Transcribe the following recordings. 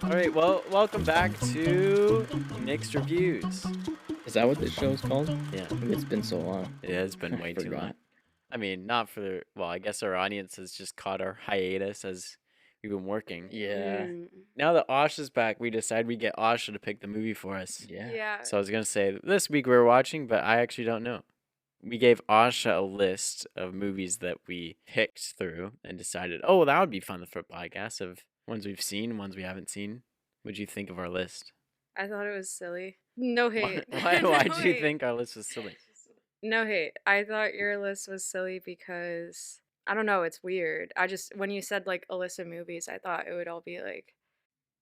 All right, well, welcome back to Mixed Reviews. Is that what this show's called? Yeah, It's been so long. yeah, it's been way too long. Forgot. I mean, not for, well, I guess our audience has just caught our hiatus as we've been working. Yeah. Now that Asha's back, we decided we get Asha to pick the movie for us. Yeah. So I was going to say this week we were watching, but I actually don't know. We gave Asha a list of movies that we picked through and decided, oh, that would be fun for a podcast of ones we've seen, ones we haven't seen. What'd you think of our list? I thought it was silly. No hate. Why'd you think our list was silly? No hate. I thought your list was silly because I don't know, it's weird. When you said like a list of movies, I thought it would all be like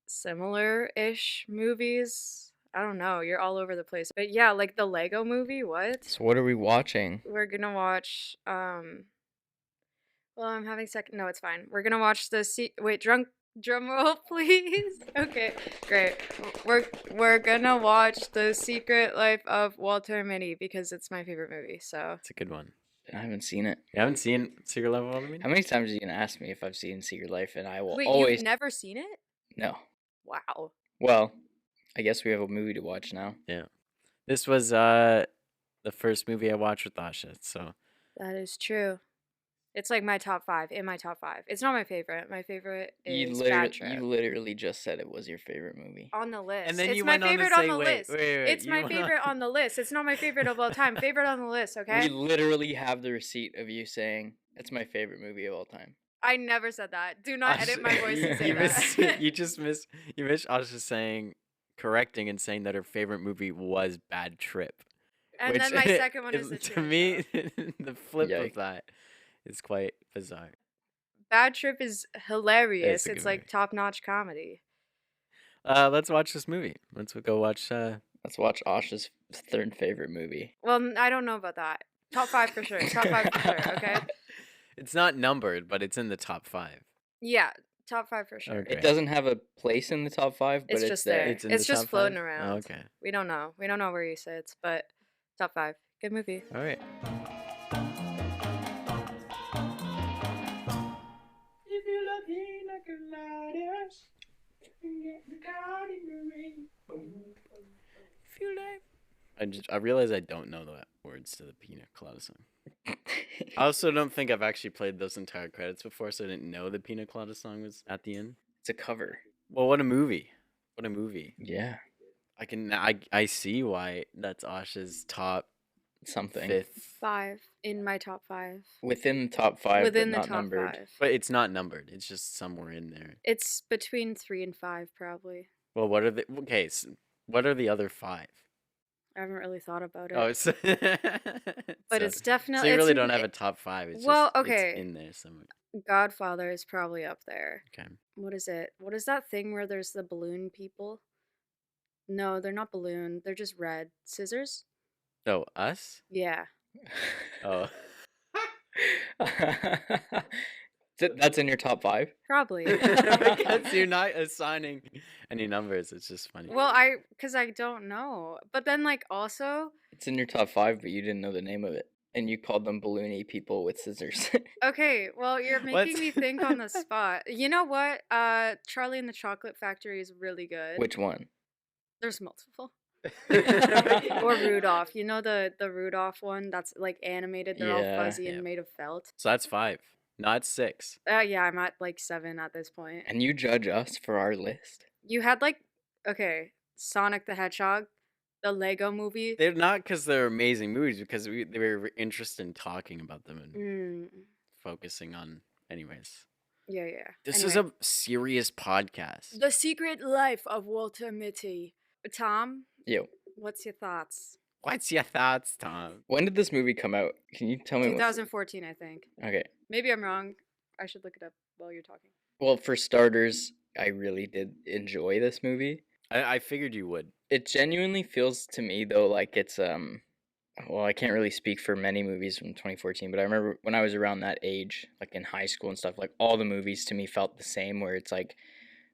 similar-ish movies. I don't know. You're all over the place. But yeah, like the Lego movie, what? So what are we watching? We're gonna watch well, I'm having second. No, it's fine. We're gonna watch drum roll, please. Okay, great. We're gonna watch The Secret Life of Walter Mitty because it's my favorite movie. So It's a good one. I haven't seen it. You haven't seen Secret Life of Walter Mitty? How many times are you gonna ask me if I've seen Secret Life? And I will wait, always you've never seen it? no. Wow. Well, I guess we have a movie to watch now. Yeah. This was the first movie I watched with Asha, so That is true. It's like my top 5. In my top 5. It's not my favorite. My favorite is Bad Trip. You literally just said it was your favorite movie. On the list. And then it's you my went on to favorite say, on the wait, list. wait, It's you my went favorite on the list. It's not my favorite of all time. Favorite on the list, okay? We literally have the receipt of you saying it's my favorite movie of all time. I never said that. Do not edit my voice and say you that. you missed Asha saying, correcting and saying that her favorite movie was Bad Trip. And then my second one is The To Truman me, Show. the flip Yikes. of that is quite bizarre. Bad Trip is hilarious. It's a It's good like movie. top-notch comedy. Let's watch this movie. Let's go watch. Let's watch Asha's third favorite movie. Well, I don't know about that. Top 5 for sure. Top 5 for sure, okay? It's not numbered, but it's in the top 5. Yeah, top 5 for sure. Okay. It doesn't have a place in the top 5, but It's it's just there. there. It's in It's the just top floating 5? around. Oh, okay. We don't know. We don't know where he sits, but top 5. Good movie. All right. If you're lucky like a lighthouse, get the card in the rain. I realize I don't know the words to the Pina Colada song. I also don't think I've actually played those entire credits before, so I didn't know the Pina Colada song was at the end. It's a cover. Well, what a movie! What a movie! Yeah. I see why that's Asha's top Something. 5th, 5 in my top 5. Within the top 5, Within but the not top numbered. 5. but it's not numbered. It's just somewhere in there. It's between 3 and 5 probably. Well, what are what are the other 5? I haven't really thought about it. Oh, it's but it's definitely so you really it's- don't have a top 5. It's Well, just, okay. it's in there somewhere. Godfather is probably up there. Okay. What is it? What is that thing where there's the balloon people? No, they're not balloon. They're just red. Scissors? Oh, Us? Yeah. Oh. That's in your top 5? Probably. Because you're not assigning any numbers. It's just funny. Well, because I don't know. But then, like, also, It's in your top 5, but you didn't know the name of it. And you called them balloony people with scissors. okay, well, you're What? making me think on the spot. You know what? Charlie and the Chocolate Factory is really good. Which one? There's multiple. Or Rudolph. You know the Rudolph one that's like animated. They're Yeah, all fuzzy yeah. and made of felt. So that's 5, not 6. Yeah, I'm at like 7 at this point. And you judge us for our list? You had like, okay, Sonic the Hedgehog, the Lego movie. They're not because they're amazing movies, because they were interested in talking about them and Mm, focusing on. Anyways, yeah, yeah. this is a serious podcast. The Secret Life of Walter Mitty. Tom, Yo. what's your thoughts? What's your thoughts, Tom? When did this movie come out? Can you tell me? 2014, I think. Okay. Maybe I'm wrong. I should look it up while you're talking. Well, for starters, I really did enjoy this movie. I figured you would. It genuinely feels to me though like it's well, I can't really speak for many movies from 2014, but I remember when I was around that age, like in high school and stuff, like all the movies to me felt the same, where it's like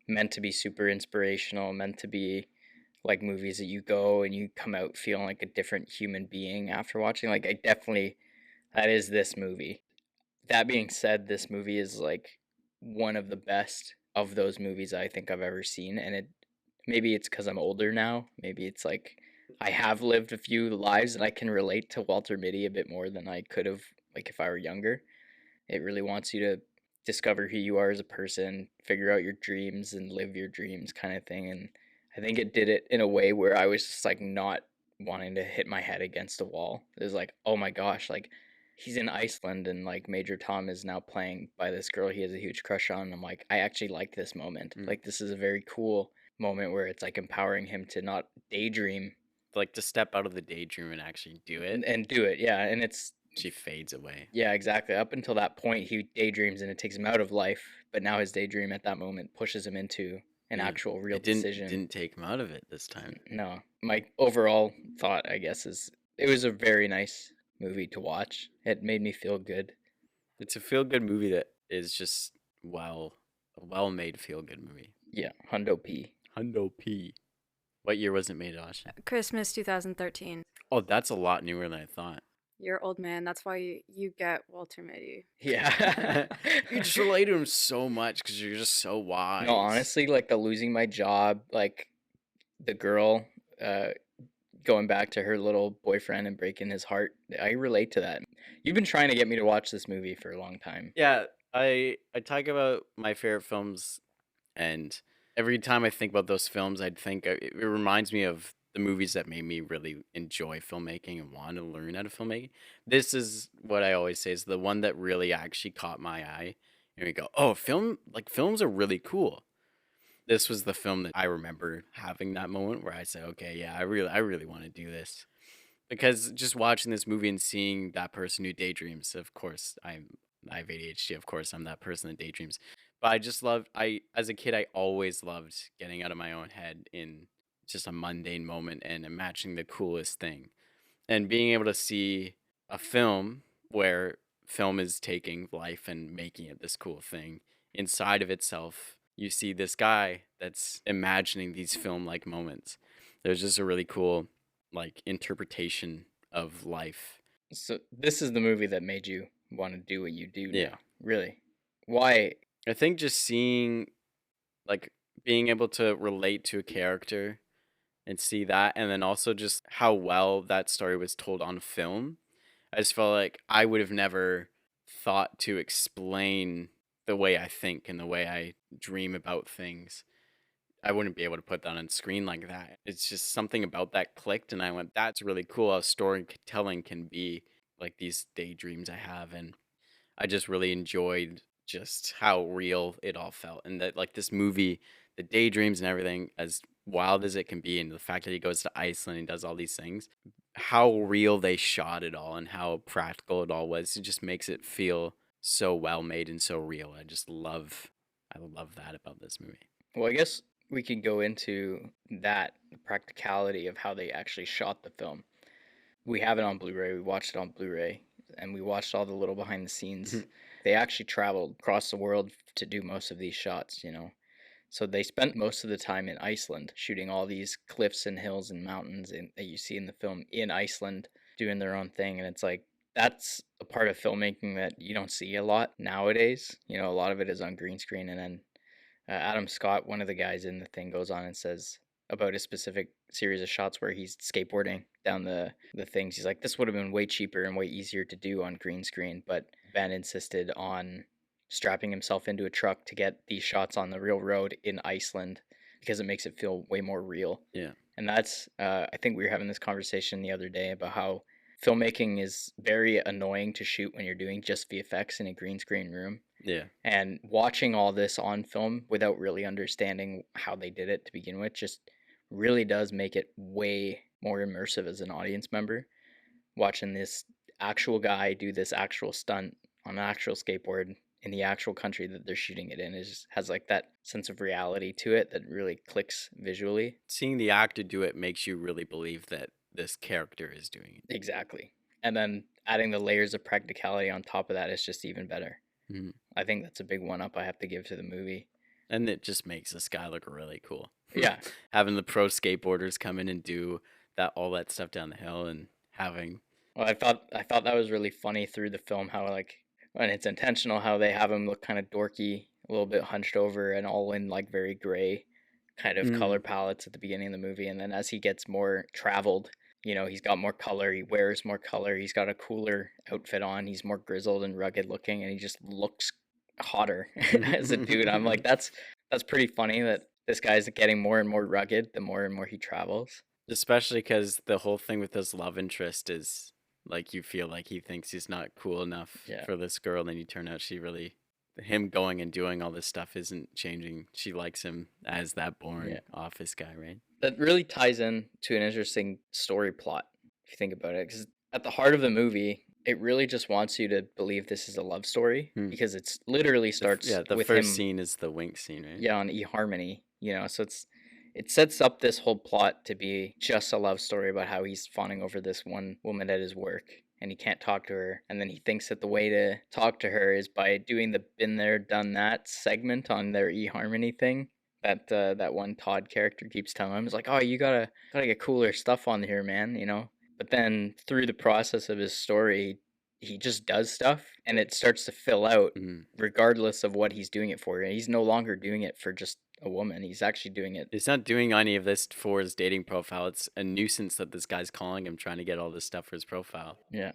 meant to be super inspirational, meant to be like movies that you go and you come out feeling like a different human being after watching. Like, that is this movie. That being said, this movie is like one of the best of those movies I think I've ever seen. And maybe it's because I'm older now. Maybe it's like I have lived a few lives and I can relate to Walter Mitty a bit more than I could have, like, if I were younger. It really wants you to discover who you are as a person, figure out your dreams and live your dreams kind of thing. And I think it did it in a way where I was just like not wanting to hit my head against a wall. It was like, oh my gosh, like he's in Iceland and like Major Tom is now playing by this girl he has a huge crush on. And I'm like, I actually like this moment. Like, this is a very cool moment where it's like empowering him to not daydream. Like to step out of the daydream and actually do it. And do it, yeah. And she fades away. Yeah, exactly. Up until that point, he daydreams and it takes him out of life. But now his daydream at that moment pushes him into an actual real decision. It didn't take him out of it this time. No. My overall thought, I guess, is it was a very nice movie to watch. It made me feel good. It's a feel-good movie that is just a well-made feel-good movie. Yeah, Hundo P. Hundo P. What year was it made, Asha? Christmas 2013. Oh, that's a lot newer than I thought. You're old man. That's why you get Walter Mitty. Yeah. You just relate to him so much because you're just so wise. No, honestly, like the losing my job, like the girl going back to her little boyfriend and breaking his heart. I relate to that. You've been trying to get me to watch this movie for a long time. Yeah, I talk about my favorite films, and every time I think about those films, I'd think it reminds me of the movies that made me really enjoy filmmaking and want to learn how to filmmaking. This is what I always say is the one that really actually caught my eye. And we go, oh, films are really cool. This was the film that I remember having that moment where I said, okay, yeah, I really want to do this. Because just watching this movie and seeing that person who daydreams, of course, I have ADHD, of course, I'm that person that daydreams. But as a kid, I always loved getting out of my own head in just a mundane moment and imagining the coolest thing. And being able to see a film where film is taking life and making it this cool thing inside of itself, you see this guy that's imagining these film-like moments. There's just a really cool like interpretation of life. So this is the movie that made you want to do what you do now. Yeah. Really? Why? I think just seeing, like, being able to relate to a character and see that, and then also just how well that story was told on film. I just felt like I would have never thought to explain the way I think and the way I dream about things. I wouldn't be able to put that on screen like that. It's just something about that clicked, and I went, that's really cool how storytelling can be like these daydreams I have. And I just really enjoyed just how real it all felt. And that, like, this movie, the daydreams and everything, as wild as it can be, and the fact that he goes to Iceland and does all these things, how real they shot it all and how practical it all was, it just makes it feel so well made and so real. I love that about this movie. Well, I guess we could go into that, the practicality of how they actually shot the film. We have it on Blu-ray. We watched it on Blu-ray, and we watched all the little behind the scenes. They actually traveled across the world to do most of these shots, you know. So they spent most of the time in Iceland shooting all these cliffs and hills and mountains that you see in the film in Iceland, doing their own thing. And it's like, that's a part of filmmaking that you don't see a lot nowadays. You know, a lot of it is on green screen. And then Adam Scott, one of the guys in the thing, goes on and says about a specific series of shots where he's skateboarding down the things. He's like, this would have been way cheaper and way easier to do on green screen, but Ben insisted on strapping himself into a truck to get these shots on the real road in Iceland because it makes it feel way more real. Yeah. And that's, I think we were having this conversation the other day about how filmmaking is very annoying to shoot when you're doing just VFX in a green screen room. Yeah. And watching all this on film without really understanding how they did it to begin with just really does make it way more immersive as an audience member. Watching this actual guy do this actual stunt on an actual skateboard in the actual country that they're shooting it in has like that sense of reality to it that really clicks visually. Seeing the actor do it makes you really believe that this character is doing it. Exactly. And then adding the layers of practicality on top of that is just even better. Mm-hmm. I think that's a big one up I have to give to the movie. And it just makes this guy look really cool. Yeah. Having the pro skateboarders come in and do all that stuff down the hill, and having Well, I thought that was really funny through the film how like, and it's intentional how they have him look kind of dorky, a little bit hunched over, and all in like very gray kind of color palettes at the beginning of the movie, and then as he gets more traveled, he's got more color, he wears more color, he's got a cooler outfit on, he's more grizzled and rugged looking, and he just looks hotter as a dude. I'm like, that's pretty funny that this guy's getting more and more rugged the more and more he travels. especially because the whole thing with his love interest is like you feel like he thinks he's not cool enough Yeah. for this girl, and then you turn out him going and doing all this stuff isn't changing. She likes him as that boring office guy, right? That really ties in to an interesting story plot if you think about it, because at the heart of the movie, it really just wants you to believe this is a love story because it's literally starts the with first him, scene is the wink scene, right? yeah, on eHarmony, so it sets up this whole plot to be just a love story about how he's fawning over this one woman at his work and he can't talk to her, and then he thinks that the way to talk to her is by doing the been there done that segment on their eHarmony thing that one Todd character keeps telling him. It's like, oh, you gotta get cooler stuff on here, man, but then through the process of his story, he just does stuff and it starts to fill out regardless of what he's doing it for. He's no longer doing it for just a woman. He's actually doing it. He's not doing any of this for his dating profile. It's a nuisance that this guy's calling him, trying to get all this stuff for his profile. Yeah.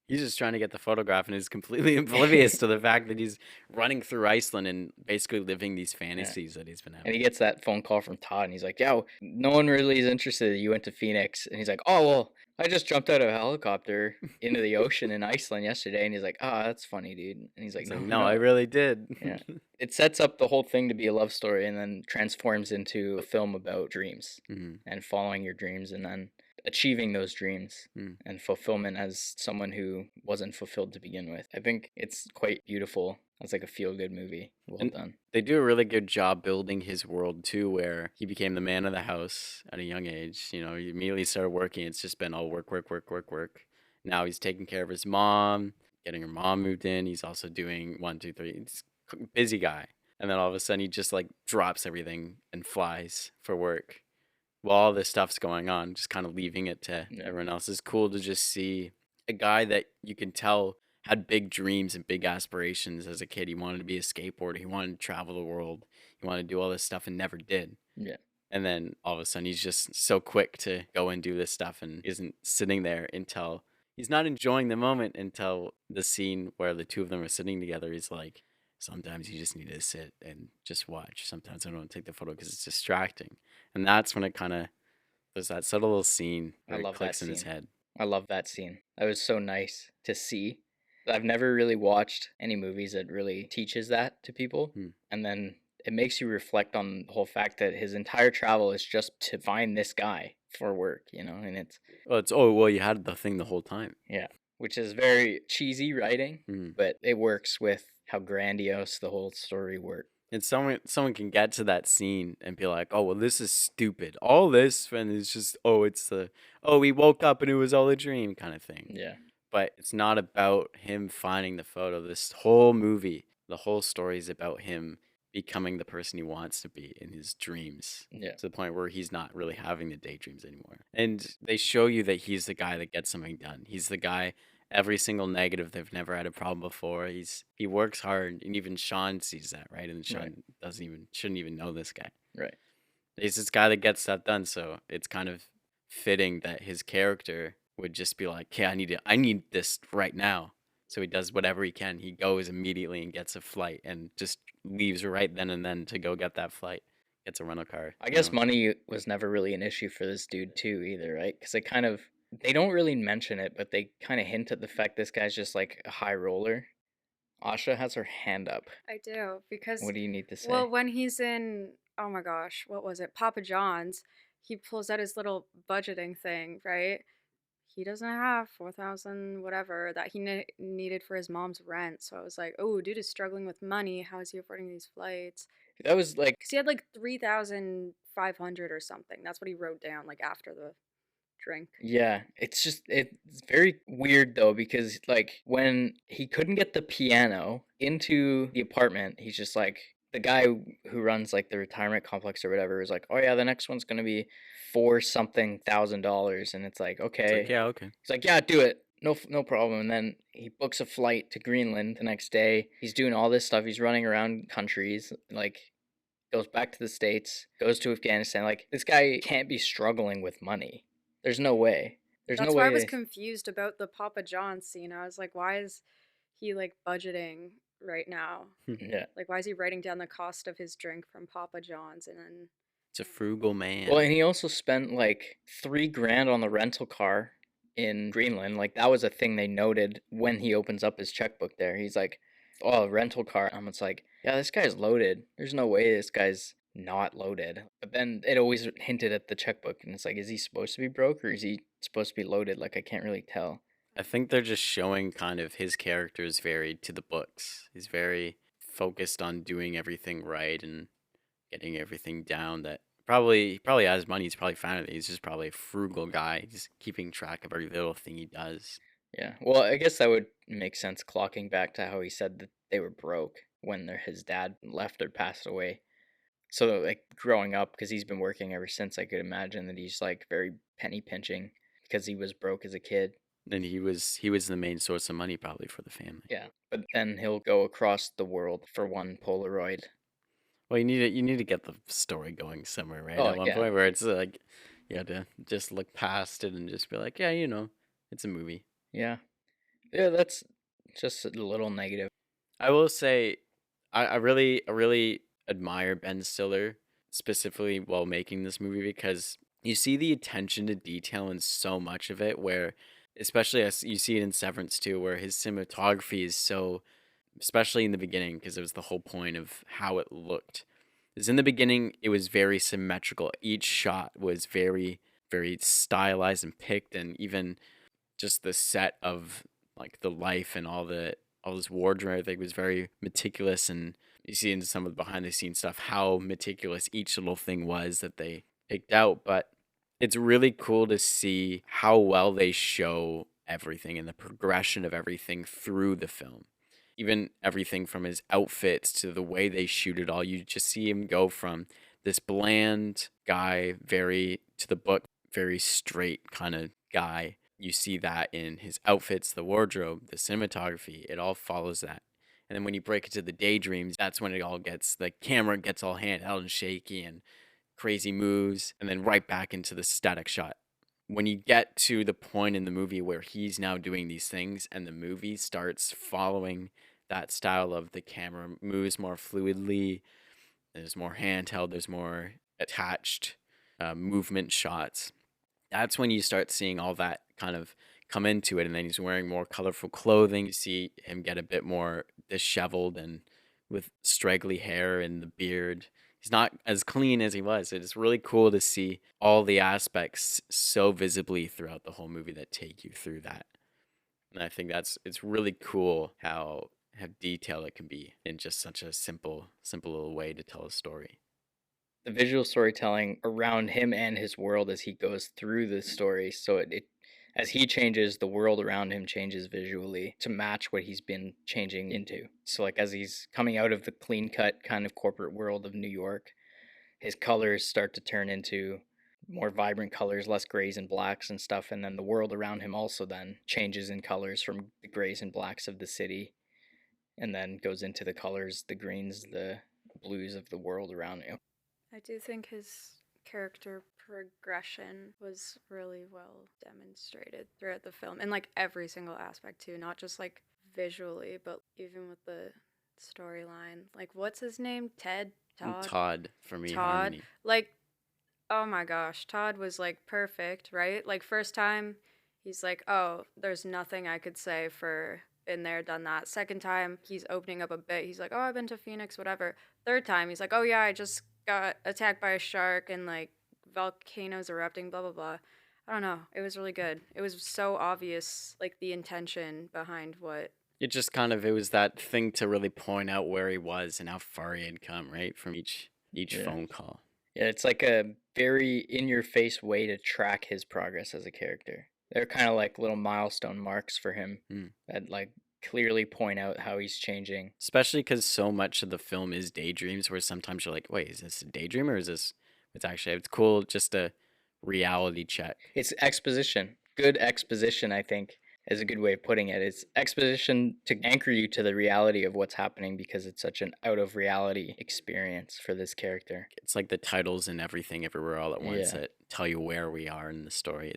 He's just trying to get the photograph and is completely oblivious to the fact that he's running through Iceland and basically living these fantasies that he's been having. And he gets that phone call from Todd and he's like, yo, no one really is interested. You went to Phoenix. And he's like, oh, well, I just jumped out of a helicopter into the ocean in Iceland yesterday. And he's like, oh, that's funny, dude. And he's like, no, I really did. Yeah. It sets up the whole thing to be a love story and then transforms into a film about dreams and following your dreams and then achieving those dreams and fulfillment as someone who wasn't fulfilled to begin with. I think it's quite beautiful. It's like a feel-good movie. Well done. They do a really good job building his world too, where he became the man of the house at a young age. He immediately started working. It's just been all work, work, work, work, work. Now he's taking care of his mom, getting her mom moved in. He's also doing 1, 2, 3. He's a busy guy. And then all of a sudden he just like drops everything and flies for work. While all this stuff's going on, just kind of leaving it to everyone else. It's cool to just see a guy that you can tell had big dreams and big aspirations as a kid. He wanted to be a skateboarder. He wanted to travel the world. He wanted to do all this stuff and never did. Yeah. And then all of a sudden he's just so quick to go and do this stuff and isn't sitting there until he's not enjoying the moment until the scene where the two of them are sitting together. He's like, sometimes you just need to sit and just watch. Sometimes I don't take the photo because it's distracting. And that's when it kind of, there's that subtle little scene where it clicks in his head. I love that scene. That was so nice to see. I've never really watched any movies that really teaches that to people. And then it makes you reflect on the whole fact that his entire travel is just to find this guy for work, and it's... Well, you had the thing the whole time. Yeah, which is very cheesy writing, but it works with how grandiose the whole story worked. And someone can get to that scene and be like, oh, well, this is stupid. All this, and it's just, we woke up and it was all a dream kind of thing. Yeah. But it's not about him finding the photo. This whole movie, the whole story is about him becoming the person he wants to be in his dreams. Yeah. To the point where he's not really having the daydreams anymore. And they show you that he's the guy that gets something done. He's the guy, every single negative, they've never had a problem before. He works hard, and even Sean sees that, right? And Sean shouldn't even know this guy. Right. He's this guy that gets stuff done, so it's kind of fitting that his character would just be like, hey, I need this right now. So he does whatever he can. He goes immediately and gets a flight and just leaves right then and then to go get that flight. Gets a rental car. I guess money was never really an issue for this dude too either, right? Because they don't really mention it, but they kind of hint at the fact this guy's just like a high roller. Asha has her hand up. I do, because... What do you need to say? Well, when he's in, oh my gosh, what was it? Papa John's, he pulls out his little budgeting thing, right? He doesn't have 4,000 whatever that he needed for his mom's rent. So I was like, oh, dude is struggling with money. How is he affording these flights? That was like... Because he had like 3,500 or something. That's what he wrote down like after the drink. Yeah, it's very weird though, because like when he couldn't get the piano into the apartment, he's just like, the guy who runs like the retirement complex or whatever is like, oh yeah, the next one's gonna be $4,000, and it's like, It's okay. like, yeah, okay. He's like, yeah, do it. No problem. And then he books a flight to Greenland the next day. He's doing all this stuff. He's running around countries, like goes back to the States, goes to Afghanistan. Like, this guy can't be struggling with money. There's no way. There's That's no why way. I was confused about the Papa John scene. I was like, why is he like budgeting right now? Yeah. Like, why is he writing down the cost of his drink from Papa John's and then It's a frugal man. Well, and he also spent like $3,000 on the rental car in Greenland. Like, that was a thing they noted when he opens up his checkbook there. He's like, oh, rental car. It's like, yeah, this guy's loaded. There's no way this guy's not loaded. But then it always hinted at the checkbook, and it's like, is he supposed to be broke or is he supposed to be loaded? Like, I can't really tell. I think they're just showing kind of his character is very to the books. He's very focused on doing everything right and getting everything down. That he probably has money. He's probably found it. He's just probably a frugal guy. He's keeping track of every little thing he does. Yeah, well, I guess that would make sense clocking back to how he said that they were broke when his dad left or passed away. So, like, growing up, because he's been working ever since, I could imagine that he's, like, very penny pinching because he was broke as a kid. And he was the main source of money probably for the family. Yeah, but then he'll go across the world for one Polaroid. Well, you need to get the story going somewhere, right? Oh, At one yeah. point where it's like you have to just look past it and just be like, yeah, it's a movie. Yeah. Yeah, that's just a little negative. I will say, I really admire Ben Stiller specifically while making this movie because you see the attention to detail in so much of it. Where, especially as you see it in Severance too, where his cinematography is so, especially in the beginning, because it was the whole point of how it looked. Is in the beginning, it was very symmetrical. Each shot was very, very stylized and picked, and even just the set of like the life and all this wardrobe, I think, was very meticulous. And you see in some of the behind the scenes stuff how meticulous each little thing was that they picked out. But it's really cool to see how well they show everything and the progression of everything through the film. Even everything from his outfits to the way they shoot it all. You just see him go from this bland guy, very to the book, very straight kind of guy. You see that in his outfits, the wardrobe, the cinematography. It all follows that. And then when you break it to the daydreams, that's when it all gets, the camera gets all handheld and shaky and crazy moves, and then right back into the static shot. When you get to the point in the movie where he's now doing these things and the movie starts following that style of the camera moves more fluidly, there's more handheld, there's more attached movement shots. That's when you start seeing all that kind of come into it. And then he's wearing more colorful clothing. You see him get a bit more disheveled and with straggly hair and the beard. He's not as clean as he was. It's really cool to see all the aspects so visibly throughout the whole movie that take you through that. And I think it's really cool how detailed it can be in just such a simple little way to tell a story. The visual storytelling around him and his world as he goes through the story, so it as he changes, the world around him changes visually to match what he's been changing into. So, like, as he's coming out of the clean-cut kind of corporate world of New York, his colors start to turn into more vibrant colors, less grays and blacks and stuff, and then the world around him also then changes in colors from the grays and blacks of the city, and then goes into the colors, the greens, the blues of the world around you. I do think his character progression was really well demonstrated throughout the film, and like every single aspect too, not just like visually, but even with the storyline. Like, what's his name? Todd for me. Todd. Harmony. Like, oh my gosh, Todd was like perfect, right? Like, first time he's like, oh, there's nothing I could say for been there, done that. Second time he's opening up a bit. He's like, oh, I've been to Phoenix, whatever. Third time he's like, oh yeah, I just got attacked by a shark and like volcanoes erupting, blah blah blah. I don't know. It was really good. It was so obvious, like the intention behind what. It just kind of, it was that thing to really point out where he was and how far he had come, right? From each phone call. Yeah, it's like a very in-your-face way to track his progress as a character. They're kind of like little milestone marks for him that like clearly point out how he's changing. Especially because so much of the film is daydreams, where sometimes you're like, wait, is this a daydream or is this it's cool, just a reality check. It's exposition. Good exposition, I think, is a good way of putting it. It's exposition to anchor you to the reality of what's happening because it's such an out of reality experience for this character. It's like the titles and everything everywhere all at once Yeah. that tell you where we are in the story.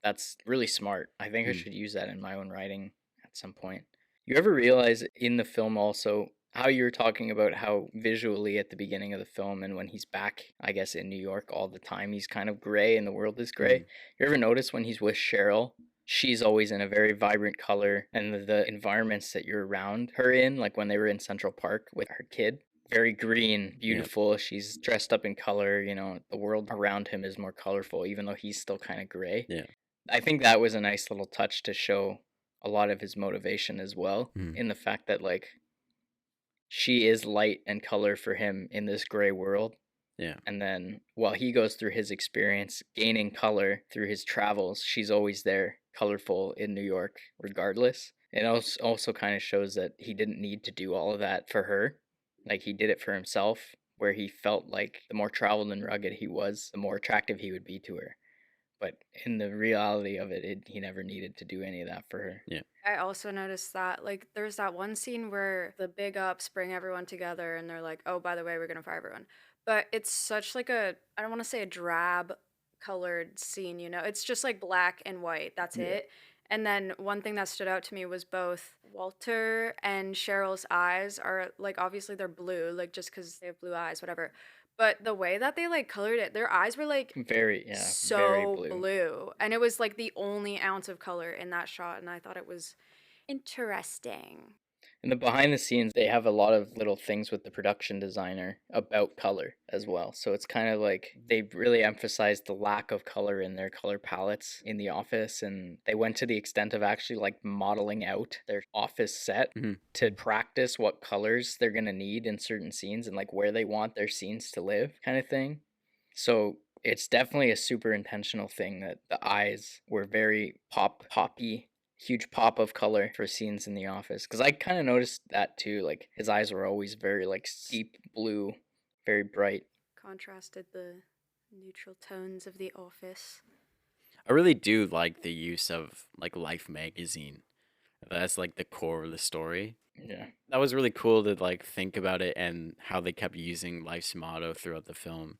That's really smart. I think I Mm. should use that in my own writing at some point. You ever realize in the film also how you were talking about how visually at the beginning of the film and when he's back, I guess, in New York all the time, he's kind of gray and the world is gray? Mhm. You ever notice when he's with Cheryl, she's always in a very vibrant color, and the environments that you're around her in, like when they were in Central Park with her kid, very green, beautiful. She's dressed up in color, you know, the world around him is more colorful, even though he's still kind of gray. Yeah. I think that was a nice little touch to show a lot of his motivation as well, Mm. in the fact that, like, she is light and color for him in this gray world. Yeah. And then while he goes through his experience gaining color through his travels, she's always there, colorful in New York, regardless. It also kind of shows that he didn't need to do all of that for her. Like, he did it for himself, where he felt like the more traveled and rugged he was, the more attractive he would be to her. But in the reality of it, he never needed to do any of that for her. I also noticed that, like, there's that one scene where the big ups bring everyone together and they're like, oh, by the way, we're going to fire everyone. But it's such like I don't want to say a drab colored scene, you know? It's just like black and white. That's Yeah. it. And then one thing that stood out to me was both Walter and Cheryl's eyes are like, obviously they're blue, like just because they have blue eyes, whatever. But the way that they like colored it, their eyes were like Very so blue. blue. And it was like the only ounce of color in that shot. And I thought it was interesting. In the behind the scenes, they have a lot of little things with the production designer about color as well. So it's kind of like they really emphasized the lack of color in their color palettes in the office. And they went to the extent of actually like modeling out their office set Mhm. to practice what colors they're going to need in certain scenes and like where they want their scenes to live, kind of thing. So it's definitely a super intentional thing that the eyes were very poppy, huge pop of color for scenes in the office. Because I kind of noticed that too. Like, his eyes were always very like deep blue, very bright. Contrasted the neutral tones of the office. I really do like the use of like Life magazine. That's like the core of the story. Yeah. That was really cool to like think about it and how they kept using Life's motto throughout the film.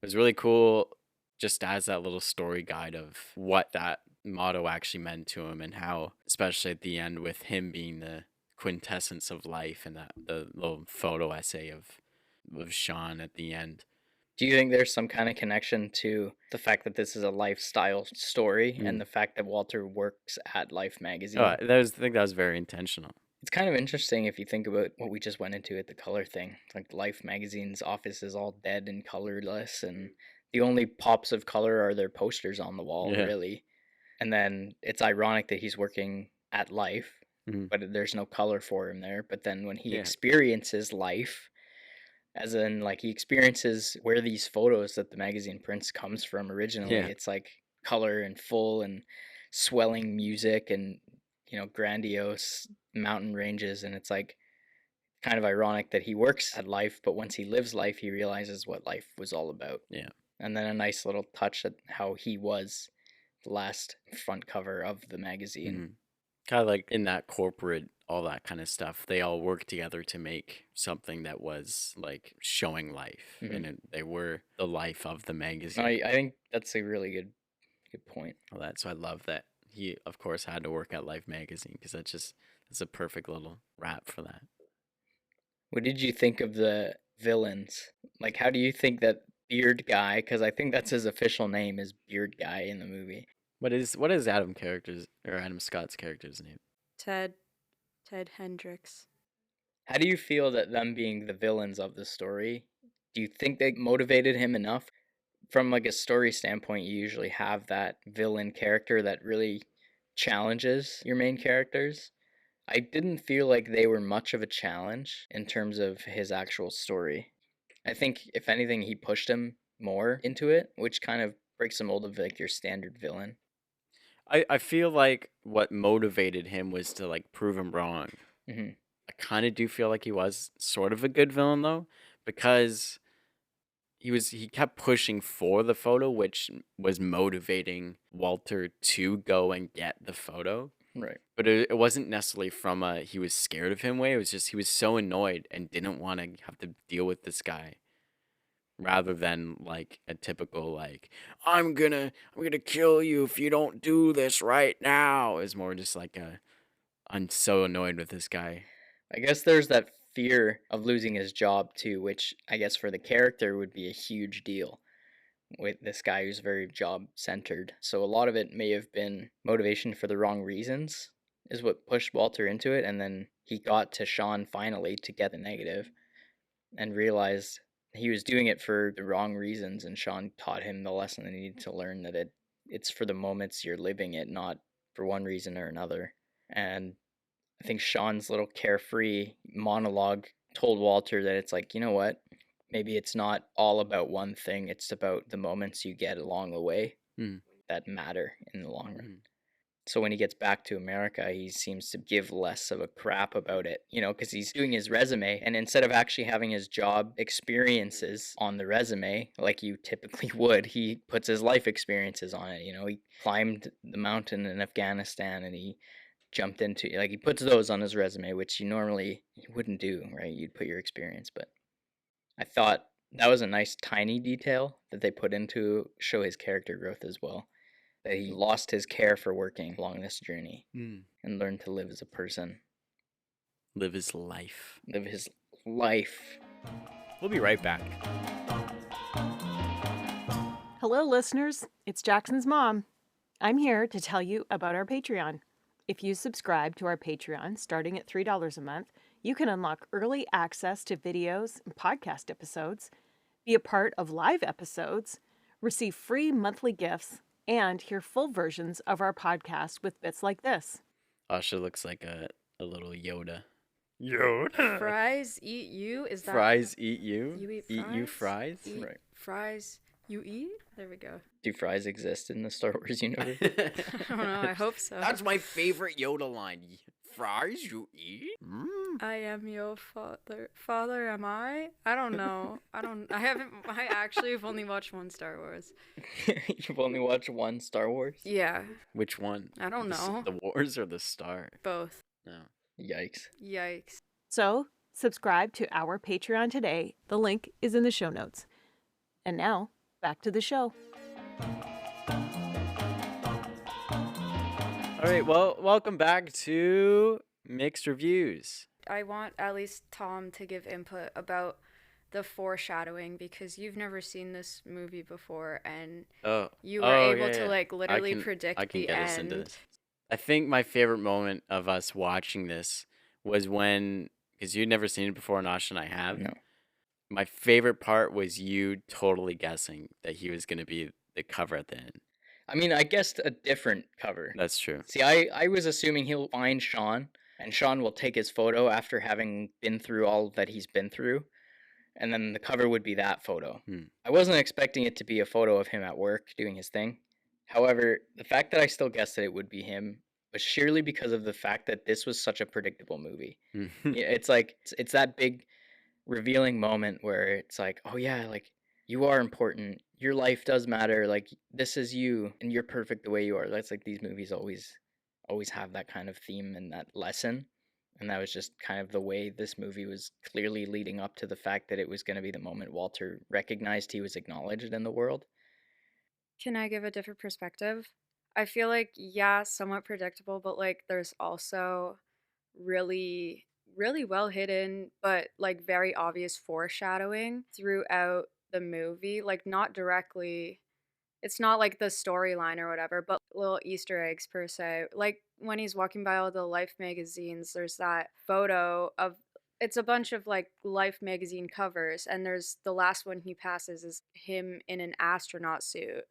It was really cool just as that little story guide of what that motto actually meant to him and how, especially at the end with him being the quintessence of life and that the little photo essay of Sean at the end. Do you think there's some kind of connection to the fact that this is a lifestyle story and the fact that Walter works at Life magazine? I think that was very intentional. It's kind of interesting if you think about what we just went into at the color thing. Like, Life magazine's office is all dead and colorless, and the only pops of color are their posters on the wall, Yeah. really. And then it's ironic that he's working at Life, Mhm. but there's no color for him there. But then when he Yeah. experiences Life, as in like he experiences where these photos that the magazine prints comes from originally, Yeah. it's like color and full and swelling music and, you know, grandiose mountain ranges. And it's like kind of ironic that he works at Life, but once he lives Life, he realizes what life was all about. Yeah. And then a nice little touch at how he was the last front cover of the magazine. Kind of like in that corporate, all that kind of stuff, they all work together to make something that was like showing life, and they were the life of the magazine. I think that's a really good point. All that, so I love that he, of course, had to work at Life magazine because that's a perfect little wrap for that. What did you think of the villains? Like, how do you think that Beard Guy, because I think that's his official name, is Beard Guy in the movie. What is Adam Scott's character's name? Ted Hendricks. How do you feel that them being the villains of the story, do you think they motivated him enough? From like a story standpoint, you usually have that villain character that really challenges your main characters. I didn't feel like they were much of a challenge in terms of his actual story. I think, if anything, he pushed him more into it, which kind of breaks the mold of like your standard villain. I feel like what motivated him was to like prove him wrong. Hmm. I kind of do feel like he was sort of a good villain though, because he kept pushing for the photo, which was motivating Walter to go and get the photo. Right. But it wasn't necessarily from a he was scared of him way. It was just he was so annoyed and didn't want to have to deal with this guy, rather than like a typical like I'm gonna kill you if you don't do this right now. Is more just like a I'm so annoyed with this guy. I guess there's that fear of losing his job too, which I guess for the character would be a huge deal with this guy who's very job centered. So a lot of it may have been motivation for the wrong reasons, is what pushed Walter into it. And then he got to Sean finally to get the negative and realized he was doing it for the wrong reasons. And Sean taught him the lesson that he needed to learn, that it's for the moments you're living it, not for one reason or another. And I think Sean's little carefree monologue told Walter that it's like, you know what? Maybe it's not all about one thing. It's about the moments you get along the way Mm. that matter in the long run. Mm. So when he gets back to America, he seems to give less of a crap about it, because he's doing his resume. And instead of actually having his job experiences on the resume, like you typically would, he puts his life experiences on it. He climbed the mountain in Afghanistan and he jumped into, like, he puts those on his resume, which you wouldn't do, right? You'd put your experience. But I thought that was a nice tiny detail that they put into show his character growth as well, that he lost his care for working along this journey Mm. and learned to live as a person, Live his life. live his life. We'll be right back. Hello, listeners. It's Jackson's mom. I'm here to tell you about our Patreon. If you subscribe to our Patreon starting at $3 a month, you can unlock early access to videos and podcast episodes, be a part of live episodes, receive free monthly gifts, and hear full versions of our podcast with bits like this. Asha looks like a little Yoda. Yoda. Fries eat you? Is that Fries eat you? You eat Eat you fries? fries? Eat Right. fries you eat? There we go. Do fries exist in the Star Wars universe? I don't know. I hope so. That's my favorite Yoda line. Fries you eat? Mm. I am your father. Father, am I? I don't know. I actually have only watched one Star Wars. You've only watched one Star Wars? Yeah. Which one? I don't know. The Wars or the Star? Both. No. Yikes. Yikes. So, subscribe to our Patreon today. The link is in the show notes. And now, back to the show. All right, well, welcome back to Mixed Reviews. I want at least Tom to give input about the foreshadowing because you've never seen this movie before and you were able to like literally predict I can the get end. us into this. I think my favorite moment of us watching this was when, because you'd never seen it before, Nash and I have. No. My favorite part was you totally guessing that he was going to be the cover at the end. I mean, I guessed a different cover. That's true. See, I was assuming he'll find Sean, and Sean will take his photo after having been through all that he's been through, and then the cover would be that photo. I wasn't expecting it to be a photo of him at work doing his thing. However, the fact that I still guessed that it would be him was sheerly because of the fact that this was such a predictable movie. It's like, it's that big revealing moment where it's like, oh yeah, like, you are important. Your life does matter. Like, this is you, and you're perfect the way you are. That's like these movies always have that kind of theme and that lesson. And that was just kind of the way this movie was clearly leading up to the fact that it was going to be the moment Walter recognized he was acknowledged in the world. Can I give a different perspective? I feel like, yeah, somewhat predictable, but like there's also really, really well hidden, but like very obvious foreshadowing throughout the movie. Like, not directly, it's not like the storyline or whatever, but little Easter eggs per se. Like when he's walking by all the Life magazines, there's that photo of it's a bunch of like Life magazine covers, and there's the last one he passes is him in an astronaut suit.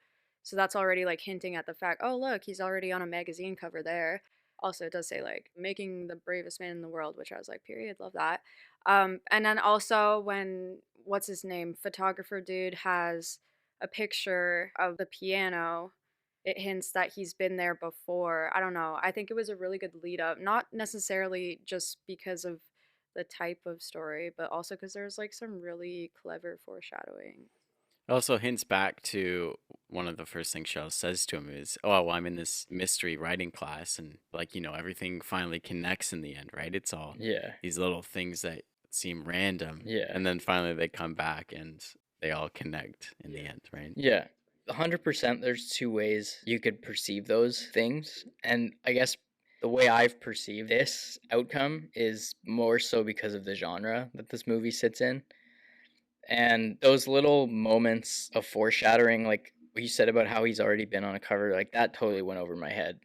So that's already like hinting at the fact, oh look, he's already on a magazine cover there. Also, it does say like making the bravest man in the world, which I was like, period, love that. And then also when what's his name, photographer dude has a picture of the piano it hints that he's been there before. I don't know. I think it was a really good lead up, not necessarily just because of the type of story, but also because there's like some really clever foreshadowing. It also hints back to one of the first things Cheryl says to him is, "Oh, well, I'm in this mystery writing class, and like everything finally connects in the end, right? It's all Yeah. these little things that seem random, Yeah. and then finally they come back and they all connect in the end, right?" Yeah. 100% there's two ways you could perceive those things. And I guess the way I've perceived this outcome is more so because of the genre that this movie sits in. And those little moments of foreshadowing, like what you said about how he's already been on a cover, like that totally went over my head.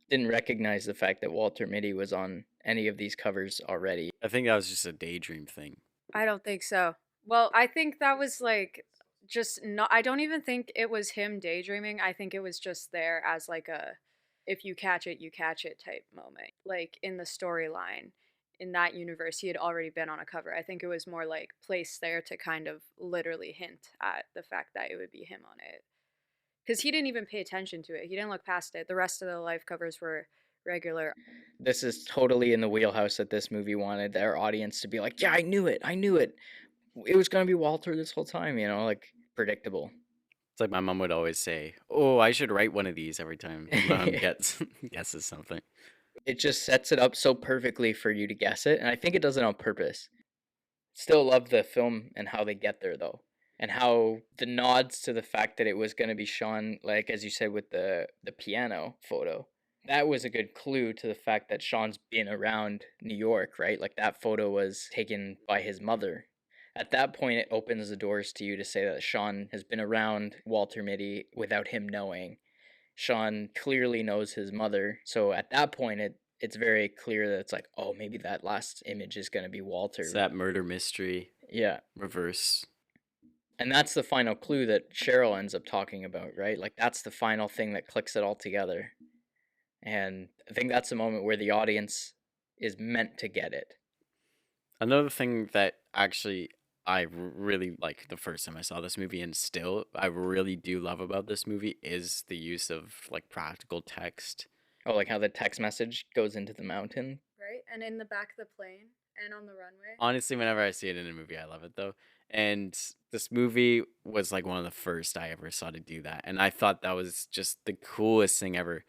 Didn't recognize the fact that Walter Mitty was on any of these covers already. I think that was just a daydream thing. I don't think so. Well, I think that was like just not, I don't even think it was him daydreaming. I think it was just there as like a if you catch it, you catch it type moment. Like in the storyline in that universe, he had already been on a cover. I think it was more like placed there to kind of literally hint at the fact that it would be him on it. Because he didn't even pay attention to it. He didn't look past it. The rest of the life covers were regular. This is totally in the wheelhouse that this movie wanted their audience to be like, yeah, I knew it. I knew it. It was going to be Walter this whole time, like predictable. It's like my mom would always say, "Oh, I should write one of these every time mom Yeah. guesses something." It just sets it up so perfectly for you to guess it. And I think it does it on purpose. Still love the film and how they get there, though. And how the nods to the fact that it was going to be Sean, like as you said with the piano photo, that was a good clue to the fact that Sean's been around New York, right? Like that photo was taken by his mother. At that point, it opens the doors to you to say that Sean has been around Walter Mitty without him knowing. Sean clearly knows his mother, so at that point, it's very clear that it's like, oh, maybe that last image is going to be Walter. It's that murder mystery Yeah. reverse. And that's the final clue that Cheryl ends up talking about, right? Like that's the final thing that clicks it all together. And I think that's the moment where the audience is meant to get it. Another thing that actually I really like the first time I saw this movie, and still I really do love about this movie, is the use of like practical text. Oh, like how the text message goes into the mountain. Right? And in the back of the plane and on the runway. Honestly, whenever I see it in a movie, I love it though. And this movie was like one of the first I ever saw to do that. And I thought that was just the coolest thing ever.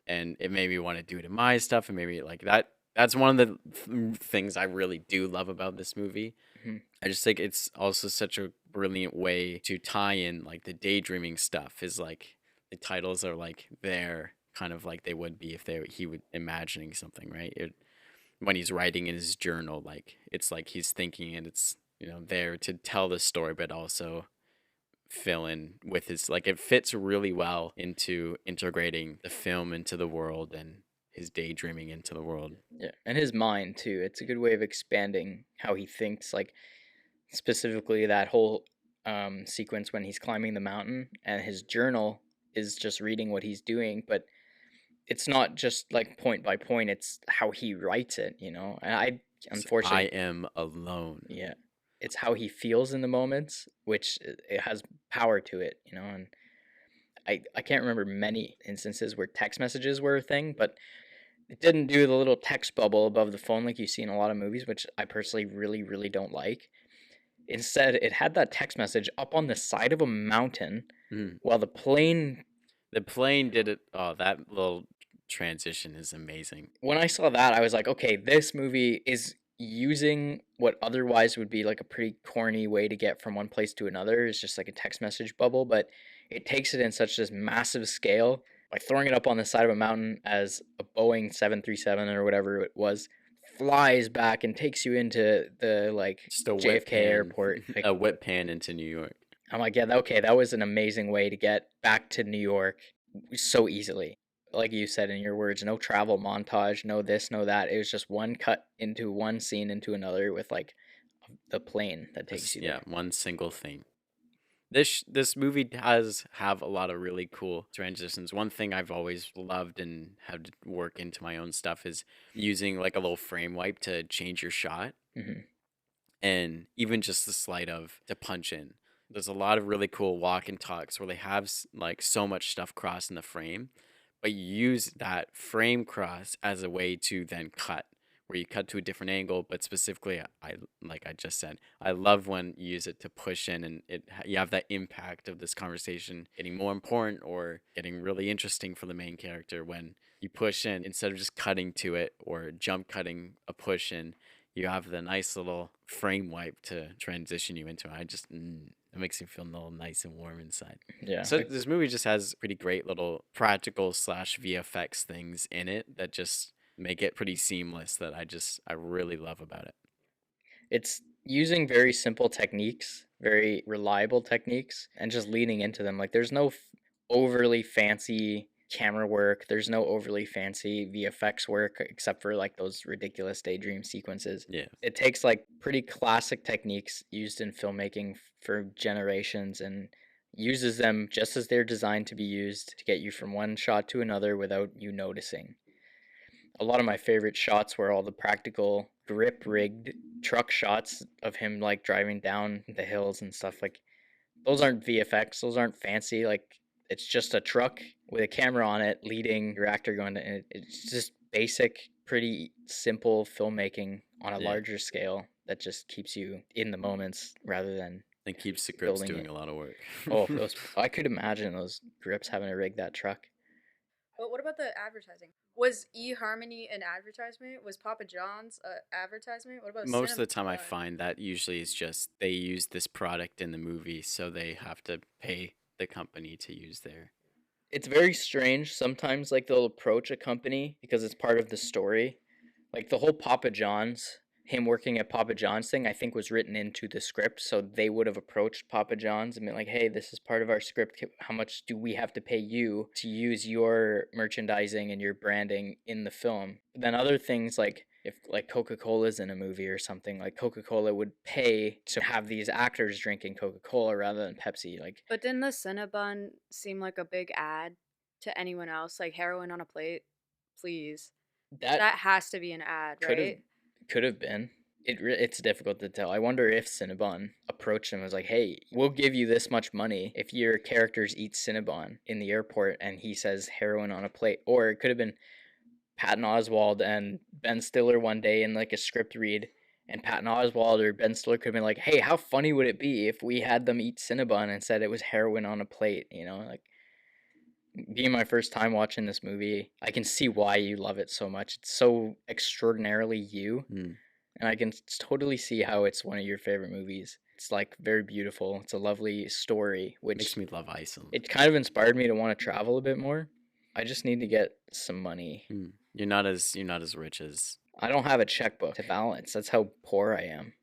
And it made me want to do it in my stuff. And maybe like that. That's one of the things I really do love about this movie. Mm-hmm. I just think it's also such a brilliant way to tie in like the daydreaming stuff. Is like the titles are like there, kind of like they would be if he would imagining something, right? When he's writing in his journal, like it's like he's thinking, and it's there to tell the story, but also fill in with his, like, it fits really well into integrating the film into the world and his daydreaming into the world. Yeah, and his mind too. It's a good way of expanding how he thinks, like specifically that whole sequence when he's climbing the mountain and his journal is just reading what he's doing, but it's not just like point by point, it's how he writes it, and I unfortunately I am alone. Yeah, it's how he feels in the moments, which it has power to it, and I can't remember many instances where text messages were a thing, but it didn't do the little text bubble above the phone like you see in a lot of movies, which I personally really, really don't like. Instead, it had that text message up on the side of a mountain while the plane did it. Oh, that little transition is amazing. When I saw that, I was like, okay, this movie is using what otherwise would be like a pretty corny way to get from one place to another. It's just like a text message bubble, but it takes it in such this massive scale by throwing it up on the side of a mountain as a Boeing 737 or whatever it was flies back and takes you into the like Just a JFK airport. Like, a whip pan into New York. I'm like, yeah, okay, that was an amazing way to get back to New York so easily. Like you said in your words, no travel montage, no this, no that. It was just one cut into one scene into another with like the plane that takes you there. Yeah, one single thing. This movie does have a lot of really cool transitions. One thing I've always loved and had to work into my own stuff is using like a little frame wipe to change your shot. Mm-hmm. And even just the sleight of to punch in. There's a lot of really cool walk and talks where they have like so much stuff cross in the frame, but you use that frame cross as a way to then cut, where you cut to a different angle. But specifically, I like I just said, I love when you use it to push in, and you have that impact of this conversation getting more important or getting really interesting for the main character when you push in instead of just cutting to it or jump cutting a push in. You have the nice little frame wipe to transition you into it. It makes me feel a little nice and warm inside. Yeah. So this movie just has pretty great little practical slash VFX things in it that just make it pretty seamless that I really love about it. It's using very simple techniques, very reliable techniques, and just leaning into them. Like there's no overly fancy camera work. There's no overly fancy VFX work except for like those ridiculous daydream sequences. Yeah. It takes like pretty classic techniques used in filmmaking for generations and uses them just as they're designed to be used to get you from one shot to another without you noticing. A lot of my favorite shots were all the practical grip rigged truck shots of him like driving down the hills and stuff. Like those aren't VFX, those aren't fancy. Like it's just a truck with a camera on it leading your actor going to, and it's just basic, pretty simple filmmaking on a Yeah. larger scale that just keeps you in the moments rather than And keeps the grips Building doing it. a lot of work. oh those I could imagine those grips having to rig that truck. But what about the advertising? Was eHarmony an advertisement? Was Papa John's an advertisement? What about Most of the time I Cinnabon? find that usually is just they use this product in the movie, so they have to pay the company to use their. It's very strange sometimes, like they'll approach a company because it's part of the story. Like the whole Papa John's, him working at Papa John's thing, I think was written into the script, so they would have approached Papa John's and been like, hey, this is part of our script, how much do we have to pay you to use your merchandising and your branding in the film? Then other things, like if like Coca-Cola's in a movie or something, like Coca-Cola would pay to have these actors drinking Coca-Cola rather than Pepsi. Like But didn't the Cinnabon seem like a big ad to anyone else? Like heroin on a plate, please. that That has to be an ad, could have right? could have been. It's difficult to tell. I wonder if Cinnabon approached him and was like, "Hey, we'll give you this much money if your characters eat Cinnabon in the airport," and he says heroin on a plate. Or it could have been Patton Oswalt and Ben Stiller one day in like a script read, and Patton Oswalt or Ben Stiller could have been like, "Hey, how funny would it be if we had them eat Cinnabon and said it was heroin on a plate?" You know, like being my first time watching this movie, I can see why you love it so much. It's so extraordinarily you. Mm. And I can totally see how it's one of your favorite movies. It's like very beautiful. It's a lovely story, which Makes me love Iceland. it kind of inspired me to want to travel a bit more. I just need to get some money. Mm. You're not as rich as. I don't have a checkbook to balance. That's how poor I am.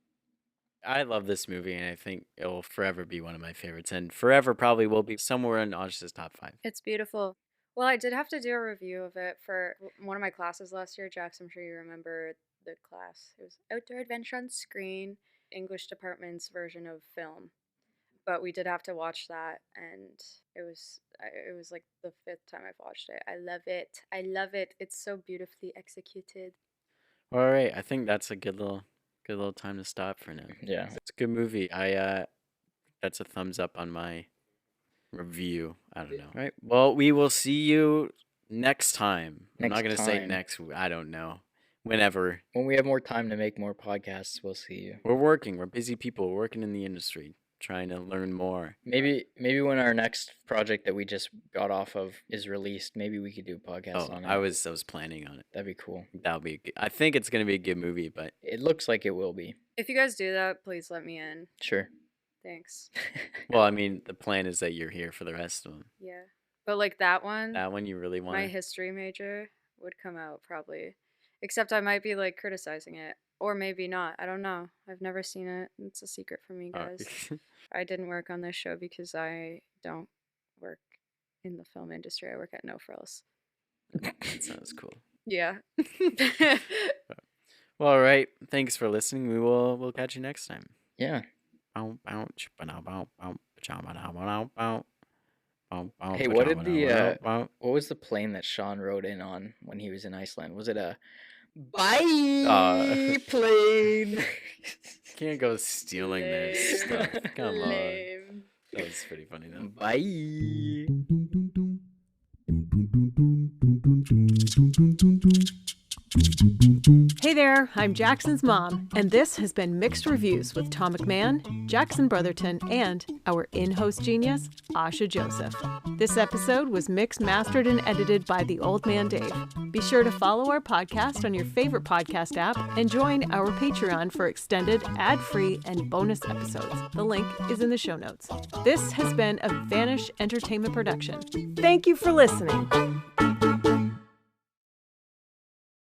I love this movie, and I think it will forever be one of my favorites, and forever probably will be somewhere in Ash's top 5. It's beautiful. Well, I did have to do a review of it for one of my classes last year. Jax, I'm sure you remember the class. It was Outdoor Adventure on Screen, English department's version of film. But we did have to watch that, and it was like the 5th time I've watched it. I love it. I love it. It's so beautifully executed. All right, I think that's a good little time to stop for now. Yeah. It's a good movie. That's a thumbs up on my review. I don't know. All right. Well, we will see you next time. I'm not Next gonna say time. next. I don't know. Whenever. When we have more time to make more podcasts, we'll see you. We're working. We're busy people. We're working in the industry, trying to learn more. Maybe when our next project that we just got off of is released, maybe we could do a podcast Oh, on it. I was planning on it. That'd be cool. That'll be. I think it's gonna be a good movie, but It looks like it will be. If you guys do that, please let me in. Sure. Thanks. well, I mean, the plan is that you're here for the rest of them. Yeah. But like that one, That one you really want. my history major would come out probably. Except I might be like criticizing it. Or maybe not. I don't know. I've never seen it. It's a secret from me, guys. I didn't work on this show because I don't work in the film industry. I work at No Frills. That sounds cool. Yeah. Well, all right. Thanks for listening. We'll catch you next time. Yeah. Hey, what did what was the plane that Sean rode in on when he was in Iceland? Was it a Bye, plane. Can't go stealing their stuff. Come on. Lame. That was pretty funny though. Bye. Hey there, I'm Jackson's mom, and this has been Mixed Reviews with Tom McMahon, Jackson Brotherton, and our in-host genius, Asha Joseph. This episode was mixed, mastered, and edited by TheOldManDave. Be sure to follow our podcast on your favorite podcast app and join our Patreon for extended, ad-free, and bonus episodes. The link is in the show notes. This has been a Vanish Entertainment production. Thank you for listening.